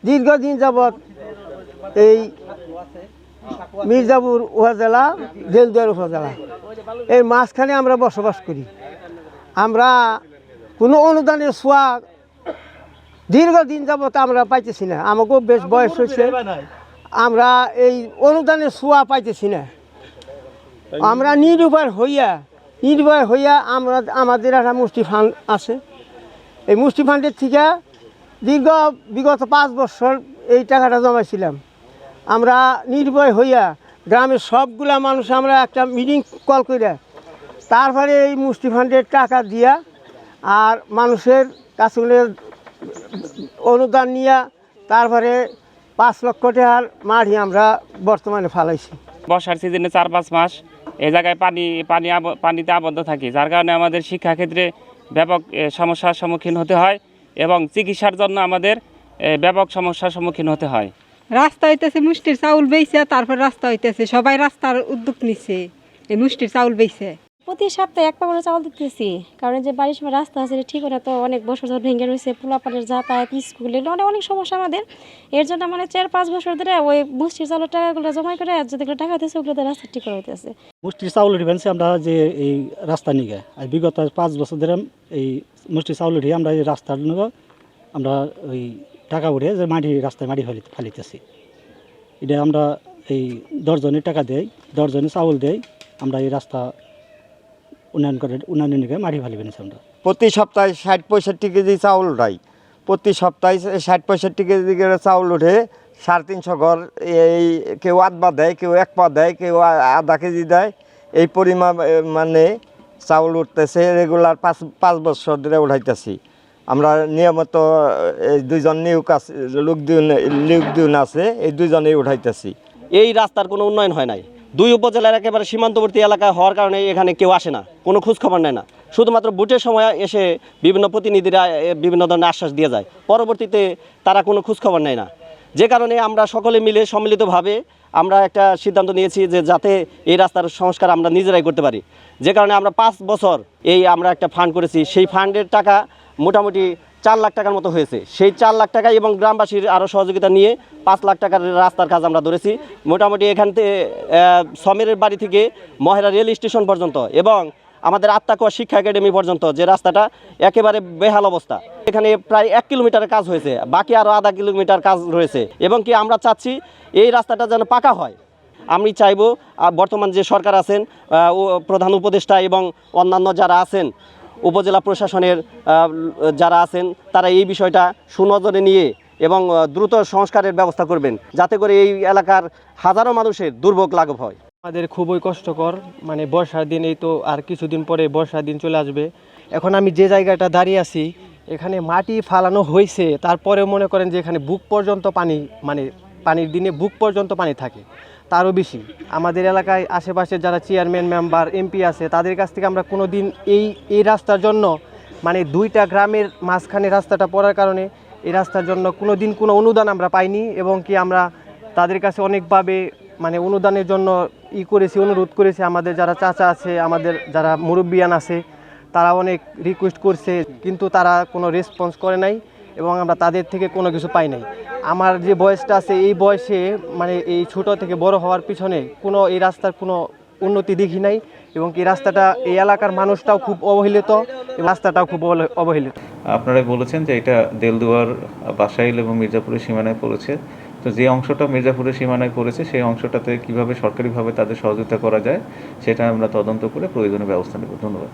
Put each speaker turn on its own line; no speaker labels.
দীর্ঘদিন যাবৎ এই মির্জাপুর উপজেলা দেলদুয়ার উপজেলা এর মাঝখানে আমরা বসবাস করি। আমরা কোনো অনুদানের ছোঁয়া দীর্ঘদিন যাবৎ আমরা পাইতেছি না। আমাকেও বেশ বয়স হয়েছে, আমরা এই অনুদানের ছোঁয়া পাইতেছি না। আমরা নিরুপায় হইয়া আমরা আমাদের একটা মুষ্টি ফান্ড আছে। এই মুষ্টি ফান্ডের থেকে বিগত 5 বছর এই টাকাটা জমাইছিলাম। আমরা নির্ভয় হইয়া গ্রামের সবগুলা মানুষ আমরা একটা মিটিং কল করে তারপরে এই মুষ্টি ফান্ডের টাকা দিয়া আর মানুষের কাছে অনুদান নিয়ে তারপরে 5 লক্ষ টাকার মাটি আমরা বর্তমানে ফালাইছি।
বর্ষার সিজনে 4-5 মাস এই জায়গায় পানিতে আবদ্ধ থাকি, যার কারণে আমাদের শিক্ষাক্ষেত্রে ব্যাপক সমস্যার সম্মুখীন হতে হয় এবং চিকিৎসার জন্য আমাদের ব্যাপক সমস্যার সম্মুখীন হতে হয়।
রাস্তা হইতেছে মুষ্টির চাউল বেচে, তারপর রাস্তা হইতেছে সবাই রাস্তার উদ্যোগ নিচ্ছে, এই মুষ্টির চাউল বেচে।
প্রতি সপ্তাহে 1 পা করে চাউল দিতেছি, কারণ যে বাড়ির সময় রাস্তা আছে ঠিক না, তো অনেক বছর ধরে ভেঙে রয়েছে, পোলাপানের যাতায়াত, স্কুলে অনেক সমস্যা আমাদের। এর জন্য মানে 4-5 বছর ধরে ওই মুষ্টির চাউলের টাকাগুলো জমা করে যেগুলো টাকা হইতেছে ওগুলো রাস্তা ঠিক করা হইতেছে।
মুষ্টির চাউল উঠেছে আমরা যে এই রাস্তা নিয়ে আর বিগত 5 বছর ধরে এই মুষ্টির চাউল উঠে আমরা এই রাস্তার আমরা ওই টাকা উঠে যে রাস্তায় মাটি ফালিতেছি। এটা আমরা এই 10 জনের টাকা দেই, 10 জনের চাউল দেই, আমরা এই রাস্তা উন্নয়নের মাটি ফালি বেনেছি। আমরা
প্রতি সপ্তাহে 60-65 কেজি চাউল উঠাই। প্রতি সপ্তাহে 60-65 কেজি করে চাউল উঠে 350 ঘর। এই কেউ 8 পা দেয়, কেউ 1 পা দেয়, কেউ আধা কেজি দেয়। এই পরিমাণ মানে চাউল উঠতেছে রেগুলার 5 বছর ধরে উঠাইতেছি। আমরা নিয়মিত 2 জন লোক দিন আছে, এই 2 জনেই উঠাইতেছি।
এই রাস্তার কোনো উন্নয়ন হয় নাই। 2 উপজেলার একেবারে সীমান্তবর্তী এলাকা হওয়ার কারণে এখানে কেউ আসে না, কোনো খোঁজখবর নেয় না। শুধুমাত্র ভোটের সময় এসে বিভিন্ন প্রতিনিধিরা বিভিন্ন ধরনের আশ্বাস দিয়ে যায়, পরবর্তীতে তারা কোনো খোঁজখবর নেয় না। যে কারণে আমরা সকলে মিলে সম্মিলিতভাবে আমরা একটা সিদ্ধান্ত নিয়েছি যে যাতে এই রাস্তার সংস্কার আমরা নিজেরাই করতে পারি। যে কারণে আমরা 5 বছর আমরা একটা ফান্ড করেছি। সেই ফান্ডের টাকা মোটামুটি 4 লাখ টাকার মতো হয়েছে। সেই 4 লাখ টাকা এবং গ্রামবাসীর আরও সহযোগিতা নিয়ে 5 লাখ টাকার রাস্তার কাজ আমরা ধরেছি। মোটামুটি এখান থেকে সমেরের বাড়ি থেকে মহেরা রেল স্টেশন পর্যন্ত এবং আমাদের আত্মাকুয়া শিক্ষা একাডেমি পর্যন্ত যে রাস্তাটা একেবারে বেহাল অবস্থা, এখানে প্রায় 1 কিলোমিটারের কাজ হয়েছে, বাকি আরও আধা কিলোমিটার কাজ রয়েছে। এবং কি আমরা চাচ্ছি এই রাস্তাটা যেন পাকা হয়। আমি চাইব বর্তমান যে সরকার আছেন, প্রধান উপদেষ্টা এবং অন্যান্য যারা আছেন, উপজেলা প্রশাসনের যারা আছেন, তারা এই বিষয়টা সুনজরে নিয়ে এবং দ্রুত সংস্কারের ব্যবস্থা করবেন, যাতে করে এই এলাকার হাজারো মানুষের দুর্ভোগ লাঘব হয়।
আমাদের খুবই কষ্টকর, মানে বর্ষার দিন, এই তো আর কিছুদিন পরে বর্ষার দিন চলে আসবে। এখন আমি যে জায়গাটা দাঁড়িয়ে আছি এখানে মাটি ফালানো হয়েছে, তারপরেও মনে করেন যে এখানে বুক পর্যন্ত পানি, মানে পানির দিনে বুক পর্যন্ত পানি থাকে, তারও বেশি। আমাদের এলাকায় আশেপাশে যারা চেয়ারম্যান, মেম্বার, এমপি আছে, তাদের কাছ থেকে আমরা কোনো দিন এই রাস্তার জন্য, মানে 2টা গ্রামের মাঝখানে রাস্তাটা পড়ার কারণে এই রাস্তার জন্য কোনো দিন কোনো অনুদান আমরা পাইনি। এবং কি আমরা তাদের কাছে অনেকভাবে মানে অনুদানের জন্য অনুরোধ করেছি। আমাদের যারা চাচা আছে, আমাদের যারা মুরব্বিয়ান আছে, তারা অনেক রিকোয়েস্ট করছে, কিন্তু তারা কোনো রেসপন্স করে নাই এবং আমরা তাদের থেকে কোনো কিছু পাই নাই। আমার যে বয়সটা আছে, এই বয়সে মানে এই ছোট থেকে বড় হওয়ার পিছনে কোনো এই রাস্তার কোনো উন্নতি দেখি নাই। এবং এই রাস্তাটা, এই এলাকার মানুষটাও খুব অবহেলিত, রাস্তাটাও খুব অবহেলিত।
আপনারাই বলেছেন যে এটা দেলদুয়ার, বাসাইল এবং মির্জাপুরের সীমানায় পড়েছে। তো যে অংশটা মির্জাপুরের সীমানায় পড়েছে সেই অংশটাতে কিভাবে সরকারিভাবে তাদের সহযোগিতা করা যায় সেটা আমরা তদন্ত করে প্রয়োজনীয় ব্যবস্থা নেব। ধন্যবাদ।